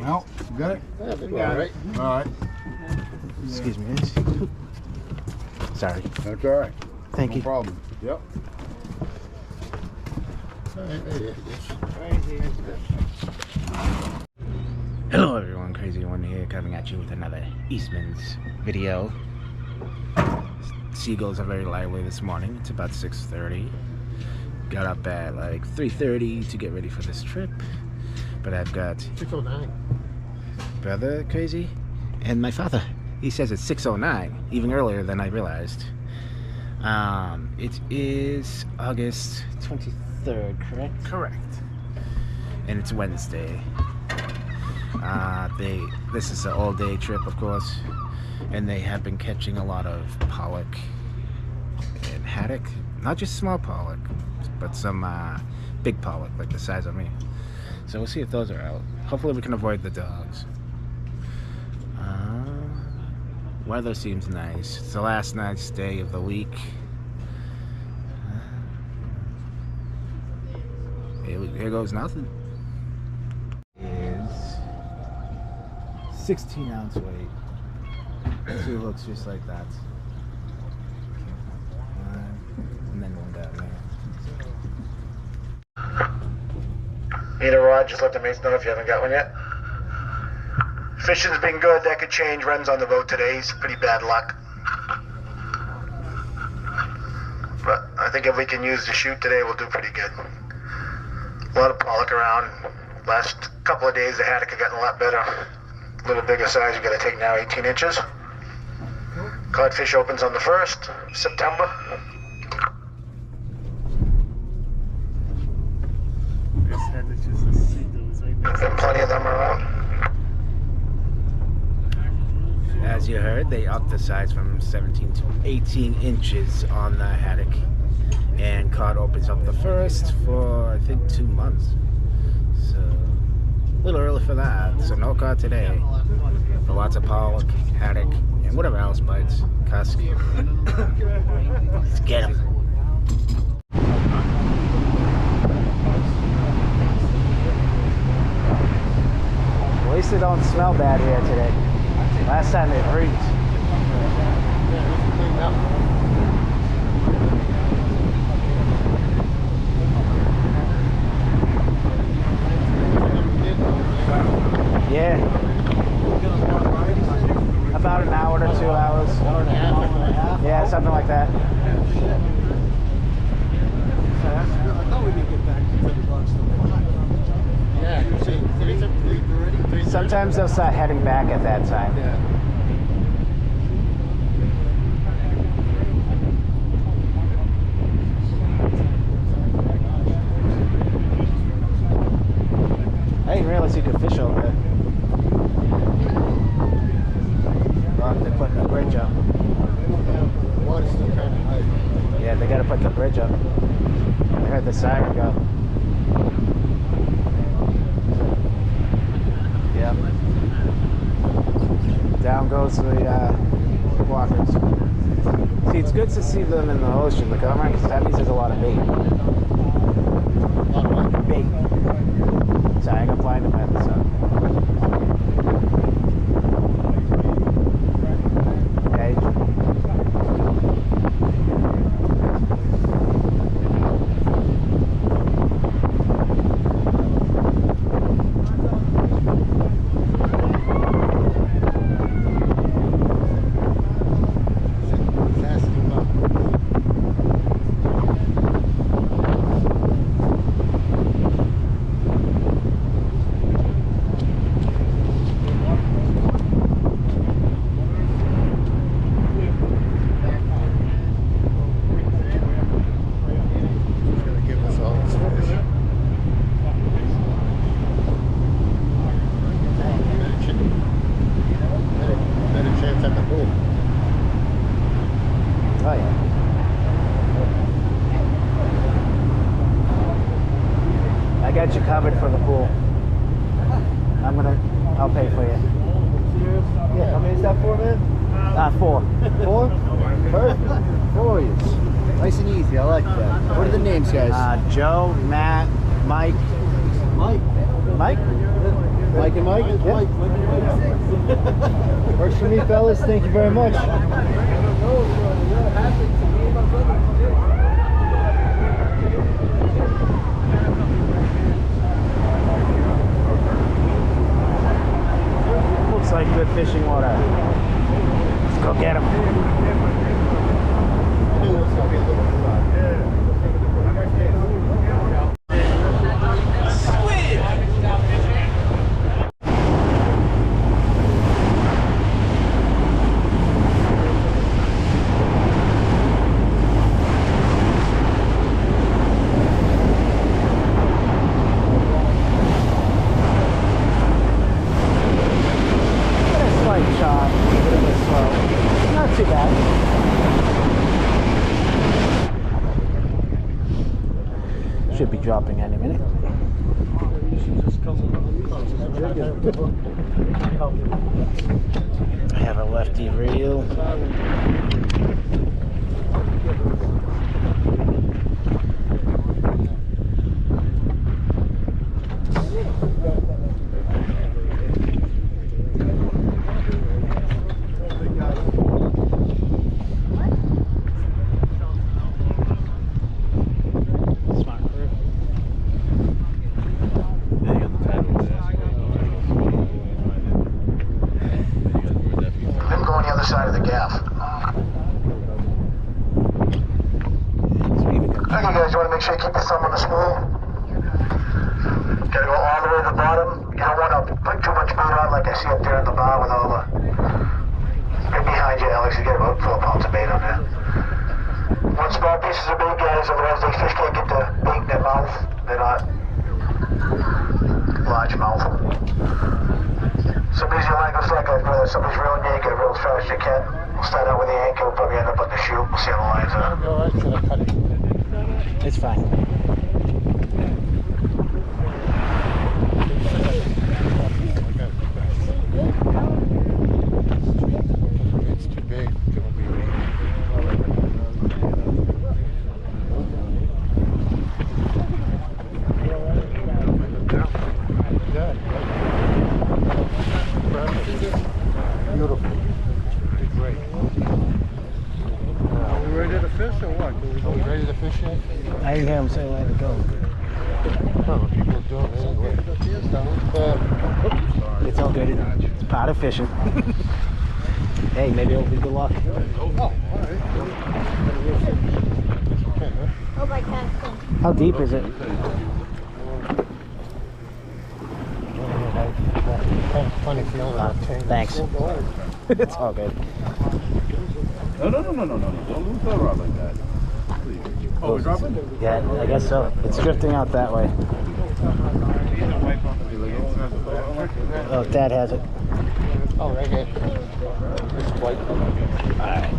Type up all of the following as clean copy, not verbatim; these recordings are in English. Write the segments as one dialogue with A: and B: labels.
A: No, you got it?
B: Yeah, we got it.
A: All right.
C: Excuse me, guys. Sorry.
A: That's all right.
C: Thank you.
A: No problem. Yep.
C: Hello everyone, Crazy One here, coming at you with another Eastman's video. Seagulls are very lively this morning. It's about 6:30. Got up at like 3:30 to get ready for this trip. But I've got
B: 6:09.
C: brother Crazy and my father. He says it's 6:09, even earlier than I realized. It is August 23rd, correct? Correct. And it's Wednesday. This is an all-day trip, of course, and they have been catching a lot of pollock and haddock. Not just small pollock, but some big pollock, like the size of me. So we'll see if those are out. Hopefully we can avoid the dogs. Weather seems nice. It's the last nice day of the week. Here goes nothing. Is 16-ounce weight. So it looks just like that. And then one down there.
D: Need a rod, just let the mates know if you haven't got one yet. Fishing's been good, that could change. Ren's on the boat today, he's pretty bad luck. But I think if we can use the chute today, we'll do pretty good. A lot of pollock around. Last couple of days the haddock have gotten a lot better. A little bigger size, you gotta take now 18 inches. Codfish opens on the 1st, September. And plenty of them around.
C: As you heard, they upped the size from 17 to 18 inches on the haddock. And cod opens up the 1st for, I think, 2 months. So, a little early for that. So no cod today. But lots of pollock, haddock, and whatever else bites. Cusk. Let's get them. At least they don't smell bad here today. Last time it reeked. Yeah. About an hour to 2 hours.
B: Hour and a half.
C: Yeah, something like that.
B: I thought we could get back to 30 bucks. Yeah, you see, 3:30.
C: Sometimes they'll start heading back at that time.
B: Yeah.
C: I didn't realize you could fish over there. Well, they're putting the bridge up.
B: The water's still kind of high.
C: Yeah, they gotta put the bridge up. I heard the siren go. Yep. Down goes the walkers. See, it's good to see them in the ocean, the Comrade, because that means there's a lot of bait.
B: A lot of what?
C: Bait. So I gotta find them at the sun. Okay. Oh yeah. I got you covered for the pool. I'll pay for you.
B: Yeah, how many is that for, man?
C: 4.
B: 4? Perfect. 4 of you. Nice and easy, I like that. What are the names, guys?
C: Joe, Matt, Mike.
B: Mike.
C: Mike?
B: Mike and Mike?
A: Yeah. Works for me, fellas. Thank you very much.
C: Looks like good fishing water. Let's go get him. Should be dropping any minute. I have a lefty reel.
D: Side of the gaff. Okay, guys, you want to make sure you keep your thumb on the spool. Gotta go all the way to the bottom. You don't want to put too much bait on, like I see up there at the bar with all the. Right behind you, Alex. You get about 4 pounds of bait on there. One small pieces of bait, guys. Otherwise, these fish can't get the bait in their mouth. They're not large mouth. Somebody's your line goes like a, somebody's reeling you, you get it real as fast as you can. We'll start out with the anchor, we'll probably end up on the chute. We'll see how the lines are.
C: It's fine.
A: It's too big. Beautiful. Great. Are we ready to fish or what? Are we ready to fish yet?
C: I didn't hear him say let it go.
A: Oh, people do it anyway.
C: It's all good. It's part of fishing. Hey, maybe it'll be good luck.
A: Oh, all right.
E: Oh, by casting.
C: How deep is it?
A: Funny feeling that tank.
C: Thanks. It's all good.
F: No. Don't lose the rod like that. Please. Oh, we're dropping?
C: Yeah, I guess so. It's drifting out that way. Oh, Dad has it.
A: Oh, right here. It's white.
C: Alright.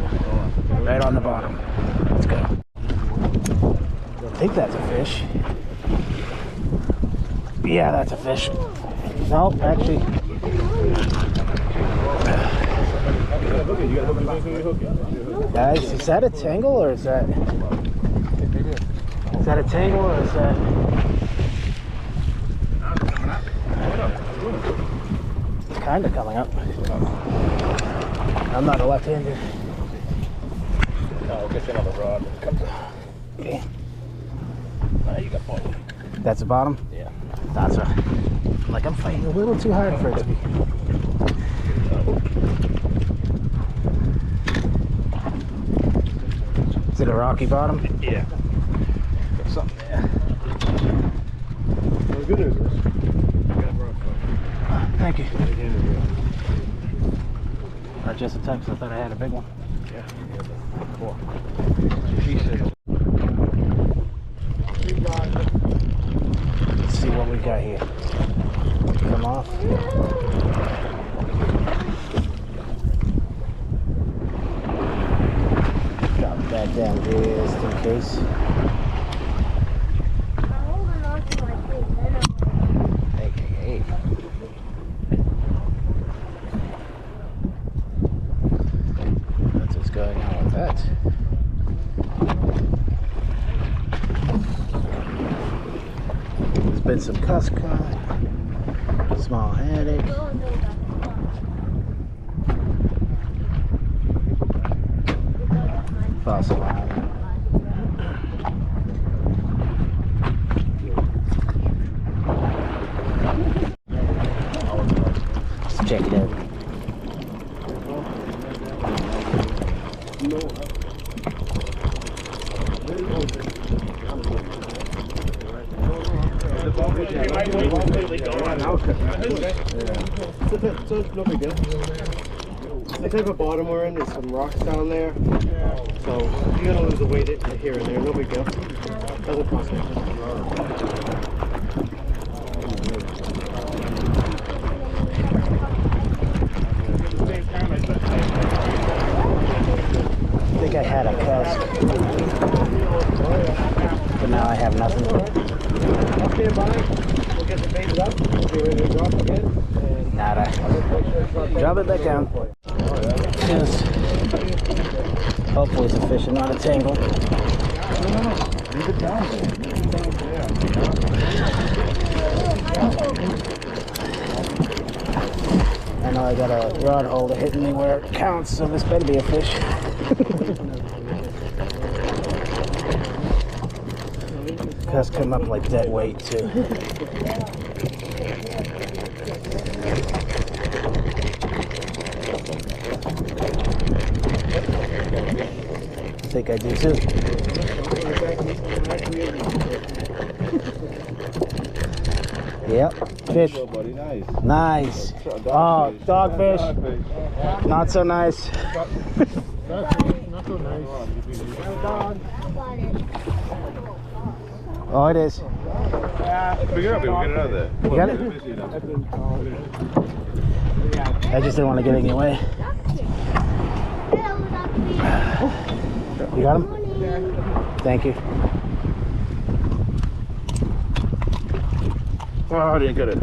C: Right on the bottom. Let's go. I think that's a fish. Yeah, that's a fish. No, actually. Guys, is that a tangle or is that? Is that a tangle or is that? It's kind of coming up. I'm not a left-hander.
F: I'll get you another rod.
C: Okay.
F: You got both.
C: That's the bottom?
F: Yeah.
C: That's a. Like I'm fighting a little too hard for it to be. Is it a rocky bottom?
F: Yeah. Got something there.
A: How good is this?
C: Thank you. Not just a text, I thought I had a big one.
F: Yeah. Cool. She said.
C: Let's see what we got here. Come off. Drop it back down just in case.
E: I'm holding on to my face.
C: Hey. That's what's going on with that. There's been some cuss caught. Small haddock. Fossil island. Let's check it out.
B: The type of bottom we're in, there's some rocks down there. So you're gonna lose the weight here and there, no big deal. Doesn't cost much.
C: I think I had a cast, but now I have nothing.
B: Okay, bye. We'll get the bait up. We'll be ready to drop again. And
C: Nada. Drop it back down. Yes. Hopefully it's a fish and not a tangle.
F: Leave it down there.
C: I know I got a rod holder hitting me where it counts, so this better be a fish. That's come up like dead weight too. I think I do too. Yep, fish.
F: Good, buddy. Nice.
C: Nice. Oh, dogfish. Not so nice.
A: Not so nice.
C: Oh, it is.
F: Pick it up, we'll get it out of there.
C: You got it? I just didn't want to get in your way. You got him? Thank you.
F: Oh, I didn't get it.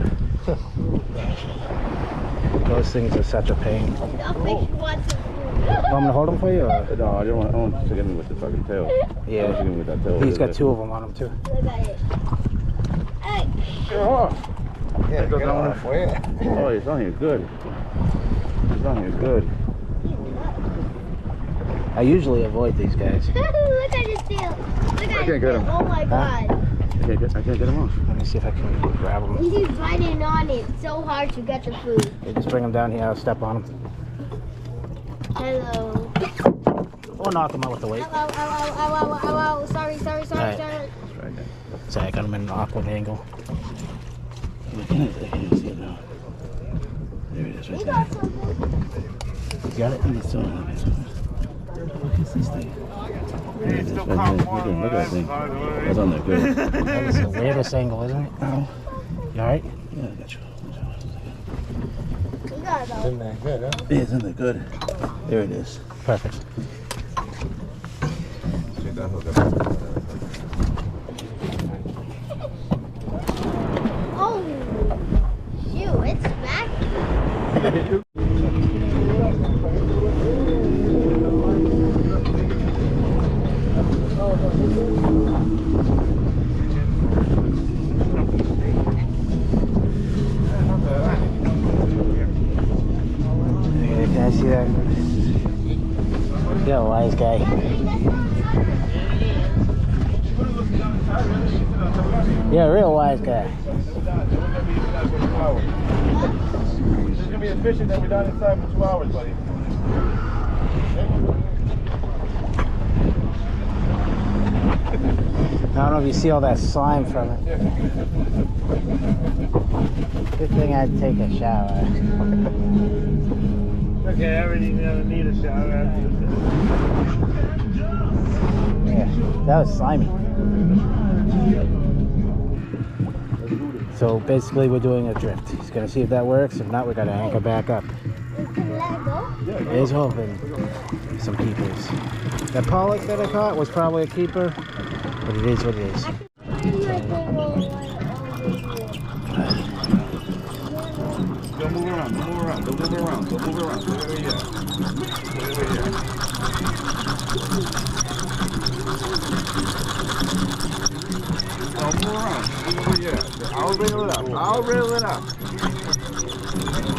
C: Those things are such a pain.
E: The fish wants some food.
C: Want me to hold them for you? Or?
F: No, I don't want to get me with the fucking tail. I want to get me with that tail.
C: He's got two of them on him too.
E: Look at it. Hey.
F: Oh,
A: Yeah, get on for you.
F: oh, he's on here good. He's on here good.
C: I usually avoid these guys.
E: Look at his tail. Look at
F: can't
E: his
F: get
E: tail.
F: him.
E: Oh my god.
F: I can't get him off.
C: Let me see if I can grab them.
E: He's biting on it so hard to get the food.
C: You just bring them down here. I'll step on them.
E: Hello.
C: Or knock them out with the weight.
E: Ow, ow, ow, ow, ow, ow, ow. Sorry, sorry, sorry,
C: Alright.
E: sorry.
F: Right there.
C: Sorry, I got them in an awkward angle.
F: I can't see it now. There it is
E: We
F: right
E: got
F: there.
E: something.
C: You got it?
F: It's still on it. Look at this thing. There it is, right there. Look at that thing. That's on there, good.
C: That is the weirdest angle, isn't it?
F: Ow.
C: You alright?
F: Yeah, I got you.
E: We got those.
A: Isn't that good, huh?
F: Yeah, it's in there, good. There it is.
C: Perfect.
E: Oh, shoot, it's smacking.
C: Can I see that? You're a wise guy. You're a real wise guy.
F: There's gonna be a fishing that we're done inside for 2 hours, buddy.
C: I don't know if you see all that slime from it. Good thing I'd take a shower.
B: Okay, I already need a shower after this.
C: Yeah, that was slimy. So basically we're doing a drift. He's gonna see if that works. If not, we gotta anchor back up.
E: We can let go.
C: Here's hoping some keepers. That pollock that I caught was probably a keeper, but it is what it is.
F: Don't move around, don't move around, don't move around, don't move around. Stay over here. Stay over here. Don't move around, stay over here. I'll reel it up. I'll reel it up.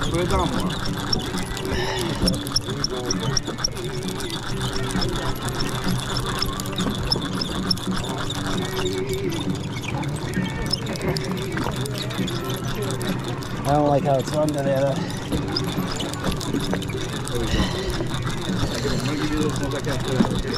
F: Put it down more.
C: I don't like how it's under there though.
F: I'm gonna give you this one like after that, okay?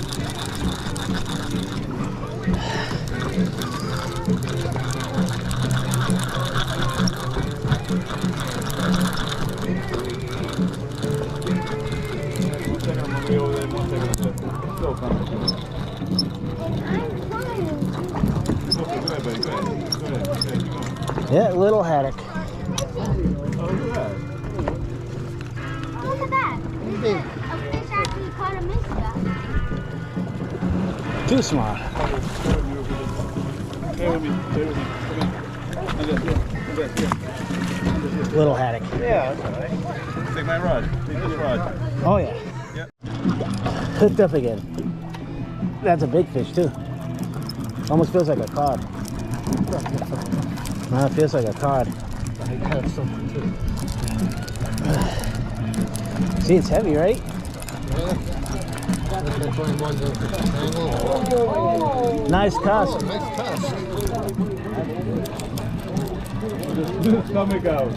C: Yeah, little haddock.
E: Oh, look at that. A fish actually caught a mister.
C: Too small. Little haddock.
F: Yeah, that's all right. Take my rod. Take this rod.
C: Oh yeah.
F: Yep.
C: Hooked up again. That's a big fish too. Almost feels like a cod. No, it feels like a cod.
A: I have something too.
C: See, it's heavy, right? Nice cast.
A: Nice cast.
F: Stomach out.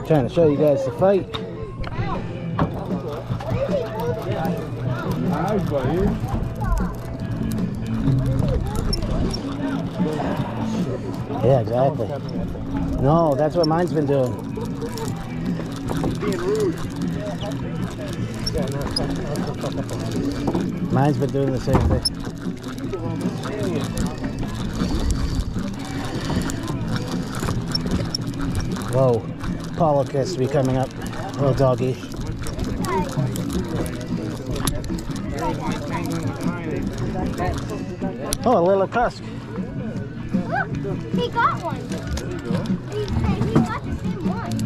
C: Trying to show you guys the fight.
F: Nice, buddy.
C: Yeah, exactly. No, that's what mine's been doing.
F: Being rude.
C: Mine's been doing the same thing. Whoa, pollock has to be coming up. Little doggy. Oh, a little cusk.
E: Look, he got one. He got the same one.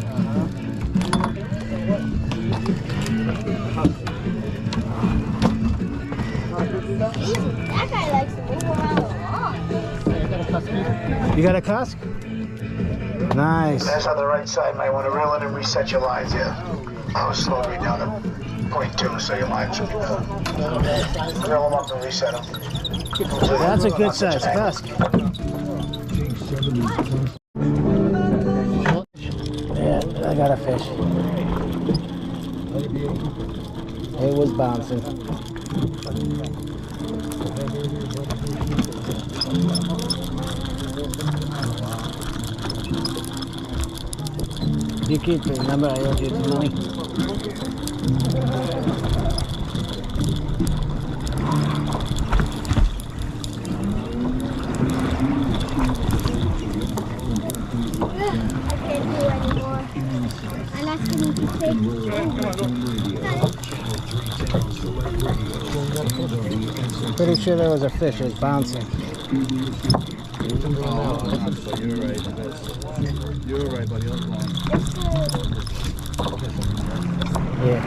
E: That guy likes to move around a lot.
C: You got a cusk? Nice.
D: That's on the right side. Might want to reel in and reset your lines. Yeah. I was slowing you down to 0.2, so your lines should be done. Reel them up and reset them.
C: That's a good size cusk. Yeah, I got a fish. It was bouncing. You keep the number, I owe you the money.
E: I can't do it anymore. I'm asking you to take
C: Pretty sure there was a fish, it was bouncing.
F: You're right. You're right, buddy. That's long.
C: Yeah.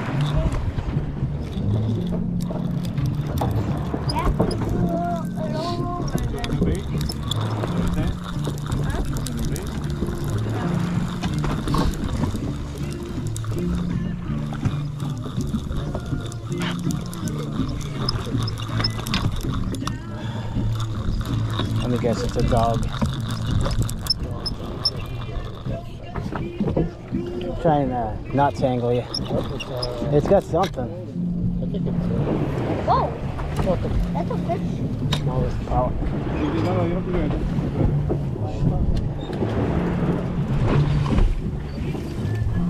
C: Let me guess, it's a dog. Trying to not tangle you. It's got something.
A: I think it's
E: Whoa! That's a fish.
C: Smallest pollock.
F: No, you don't have to do anything.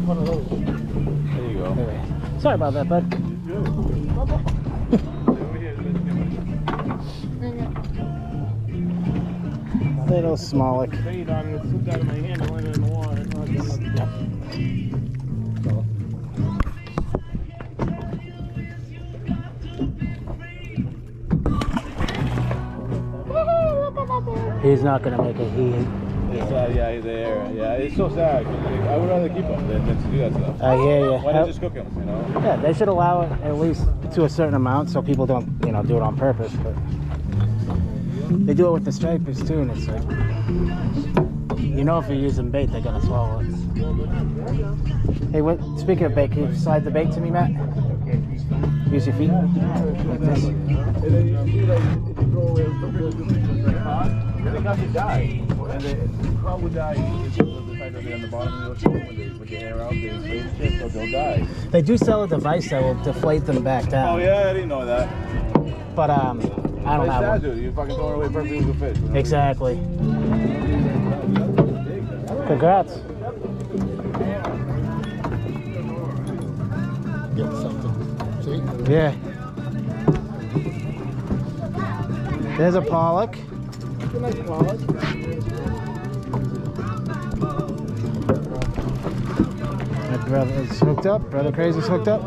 A: one of those.
F: There you go.
C: Anyway, sorry about that, bud. Little smallick.
B: Bait on it, it slipped out of my hand and landed in the water.
E: Look at that bear.
C: He's not gonna make it. He
F: sad. Yeah, he's there. Yeah, it's so sad. 'Cause, like, I would rather keep him than to do that stuff.
C: I hear you.
F: Why not just cook him? You know?
C: Yeah, they should allow it at least to a certain amount so people don't, you know, do it on purpose. But they do it with the stripers too, and it's like, you know, if you're using bait, they're gonna swallow it. Hey, what? Speaking of bait, can you slide the bait to me, Matt? Use your feet like this.
F: And then you see, like, if you throw away they got to die. And the crowd would die because of the fact that they're on the bottom of the ocean. When they put the air out, they inflate shit, so they'll die.
C: They do sell a device that will deflate them back down.
F: Oh, yeah, I didn't know that.
C: But I don't
F: Like
C: have
F: that,
C: one.
F: dude. You fucking throwing away perfectly good fish. You know?
C: Exactly. Congrats.
A: Get something. See?
C: Yeah. There's a pollock.
B: It's a nice pollock.
C: My brother's hooked up. Brother Crazy's hooked up.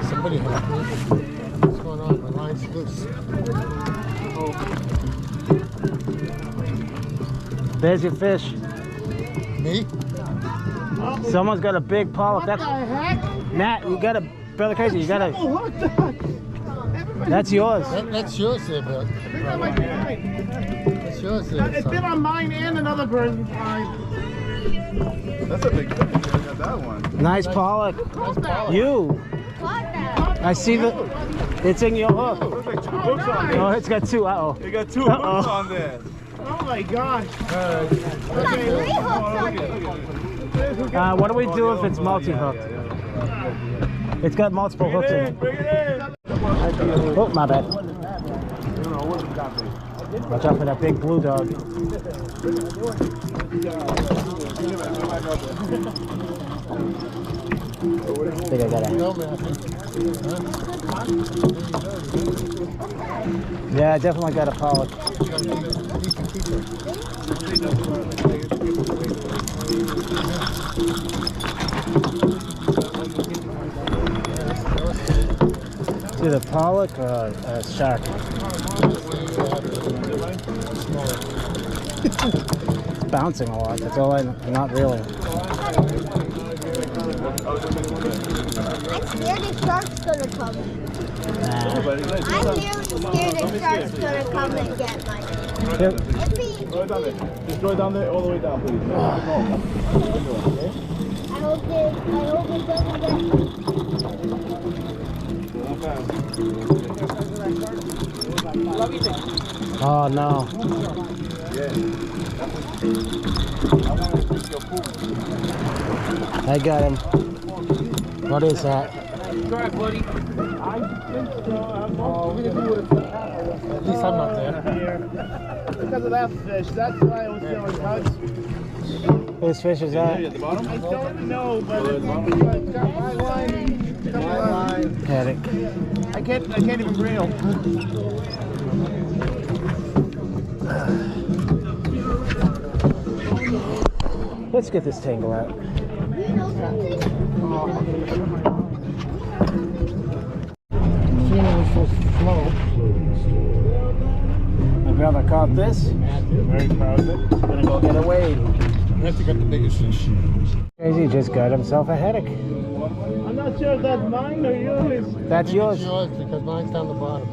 A: Somebody help me. What's going on? My line's loose.
C: There's your fish.
A: Me?
C: Someone's got a big pollock. That's Matt. You got a Brother Crazy. You got a. That's yours.
A: That's yours there, Bill. That's yours there.
B: It's been on mine and another person's line.
F: That's a big fish. I got that one.
C: Nice pollock. You.
E: Caught that.
C: I see the. It's in your hook.
F: Looks like 2 hooks on there.
C: Oh, it's got two. Uh-oh.
F: You got 2
C: Uh-oh.
F: hooks on there.
B: Oh my God.
E: We got 3 hooks on it.
C: What do we do if it's multi-hooked? It's got multiple hooks in it.
F: Bring it in.
C: Oh, my bad. Watch out for that big blue dog. I think I got it.
A: No, man.
C: Yeah, I definitely got a pollock. It's either pollock or a shark. It's bouncing a lot. That's all I know. Not really.
E: I'm scared the shark's gonna come.
C: Nah.
E: I'm really scared the shark's gonna come and get mine.
C: Yep.
E: If he,
F: Just throw it down there, all the way down, please.
E: I hope it doesn't get.
C: Oh no. I got him. What is that?
A: At least I'm not there.
B: Because of that fish. That's why I was feeling touched.
C: Whose fish is that?
F: At the bottom?
B: I don't know, but it's got my line.
C: Got it.
B: I can't even reel.
C: Let's get this tangle out.
A: Feeling was supposed to flow.
C: My brother caught this.
F: Very proud of it.
C: Gonna go get a wade.
A: Unless you got the biggest fish.
C: Crazy just got himself a headache.
B: I'm not sure if that's mine or yours.
C: That's
A: It's
C: yours.
A: yours because mine's down the bottom.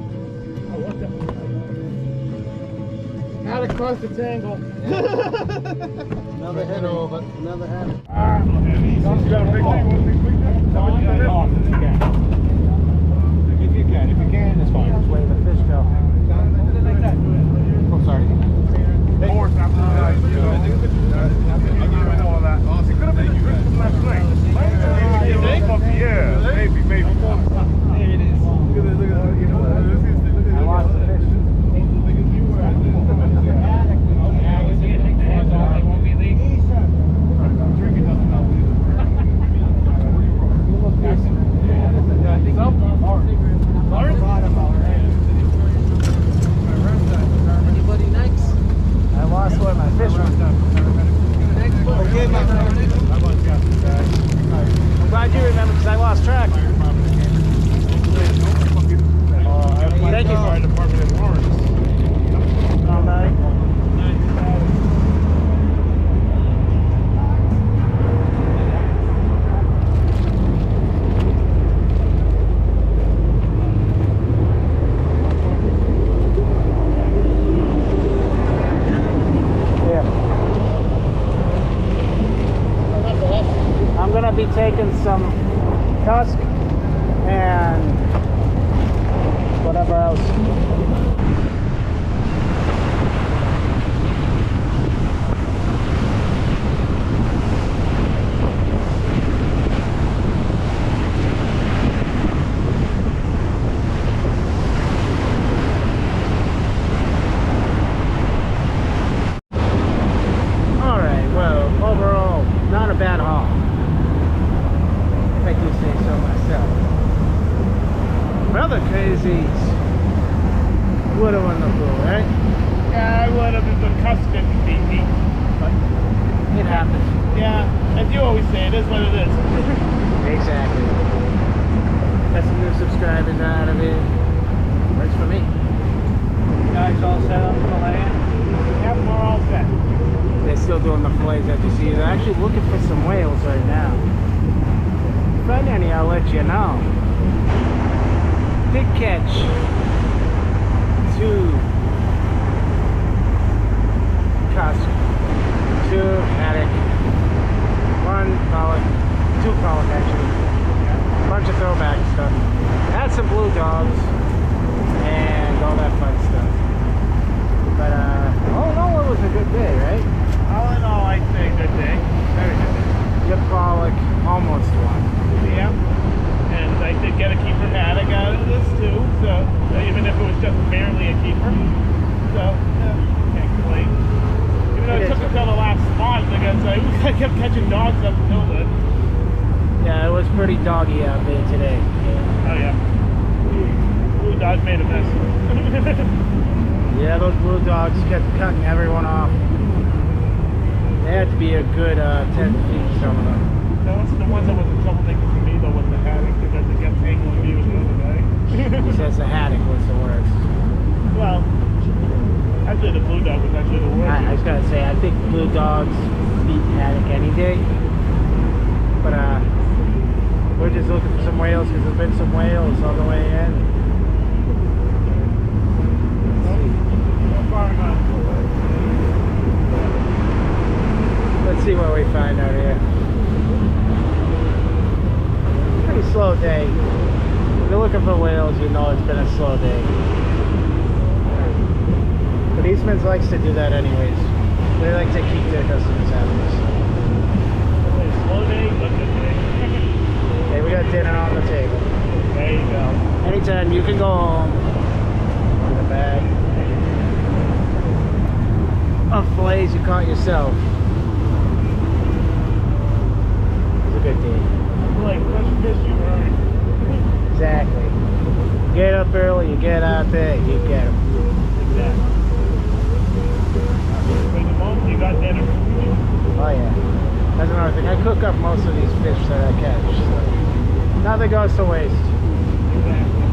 B: Out across the tangle.
A: Another head over. Another head.
F: You got a big one? If you can, it's fine.
C: That's where the fish go.
A: I'm sorry.
F: Yeah, maybe. There it is. Look at that.
C: I lost the fish. Anybody next? I lost where my fish went. cooking some tusk and whatever else. Alright, well, overall, not a bad haul. If I do say so myself. Brother crazies would have won the pool, right?
F: Yeah, I would have if the cuss didn't beat me. But
C: It happens.
F: yeah, as you always say, it is what it is.
C: Exactly. Got some new subscribers out of it. Works for me.
F: You guys all set up for the land? Yep, we're all set.
C: They're still doing the fillets that you see. They're actually looking for some whales right now. If I find any, I'll let you know. Did catch 2 cusk, 2 haddock, 1 pollock, 2 pollock actually, a bunch of throwback stuff. Had some blue dogs and all that fun stuff. But all in all, it was a good day, right?
F: All in all, I'd say good day. Very good day.
C: Your pollock almost won.
F: Yeah. And I did get a keeper haddock out of this too, so even if it was just barely a keeper. So, yeah, can't complain. Even though it took until the last spot because I kept catching dogs up until then.
C: Yeah, it was pretty doggy out there today.
F: Oh yeah. Blue dog made a mess.
C: Yeah, those blue dogs kept cutting everyone off. They had to be a good 10 feet, some of them.
F: Those are the ones that was a troublemaker for me though with the haddock because they kept tangling me with the other guy.
C: He says the haddock was the worst.
F: Well, actually the blue dog was actually the worst.
C: I was gonna say, I think blue dogs beat haddock any day. But we're just looking for some whales because there's been some whales on the way in. Let's see what we find out here. Pretty slow day. If you're looking for whales, you know it's been a slow day. But Eastman likes to do that anyways. They like to keep their customers happy.
F: Slow day, but good day.
C: Hey, we got dinner on the table.
F: There you go.
C: Anytime you can go home with a bag of fillets you caught yourself. It was a good day.
F: Like fresh fish you earn.
C: Exactly. Get up early, you get out there, you get them.
F: Exactly. When you home, you got dinner.
C: Oh yeah. That's another thing. I cook up most of these fish that I catch. So nothing goes to waste.
F: Exactly.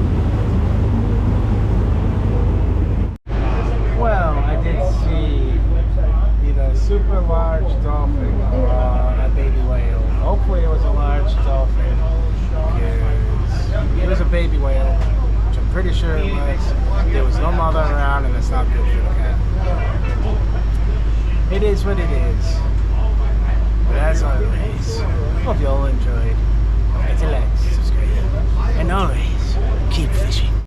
C: Well, I did see either a super large dolphin or a baby whale. Hopefully it was a large dolphin because it was a baby whale, which I'm pretty sure it was. There was no mother around and it's not good for the cat. It is what it is. But as always, hope you all enjoyed. Don't forget to like, subscribe, and always keep fishing.